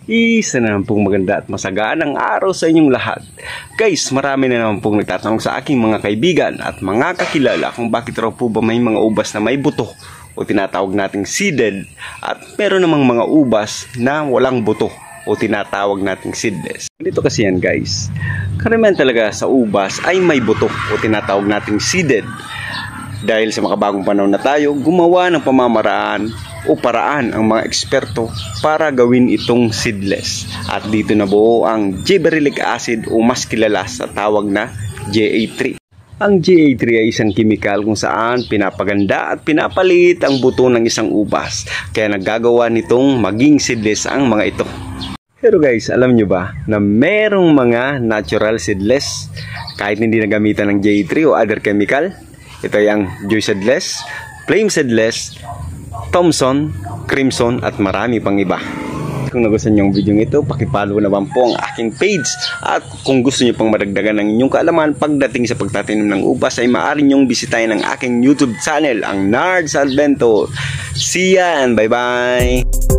Isa na naman pong maganda at masaganang araw sa inyong lahat. Guys, marami na naman pong nagtatanong sa aking mga kaibigan at mga kakilala kung bakit raw po ba may mga ubas na may buto o tinatawag nating seeded at meron namang mga ubas na walang buto o tinatawag nating seedless. Dito kasi yan guys, karamihan talaga sa ubas ay may buto o tinatawag nating seeded. Dahil sa makabagong panahon na tayo, gumawa ng pamamaraan o paraan ang mga eksperto para gawin itong seedless. At dito nabuo ang gibberellic acid o mas kilala sa tawag na GA3. Ang GA3 ay isang kimikal kung saan pinapaganda at pinapalit ang buto ng isang ubas. Kaya naggagawa nitong maging seedless ang mga ito. Pero guys, alam nyo ba na merong mga natural seedless kahit hindi nagamitan ng GA3 o other chemical? Ito ay ang Joy Seedless, Flame Seedless, Thompson, Crimson at marami pang iba. Kung nagustuhan nyo ang video ito, pakipollow naman po ang aking page. At kung gusto nyo pang madagdagan ng inyong kaalaman pagdating sa pagtatanim ng ubas ay maaari nyong bisitahin ang aking YouTube channel, ang Nards Adventure. See ya and bye bye!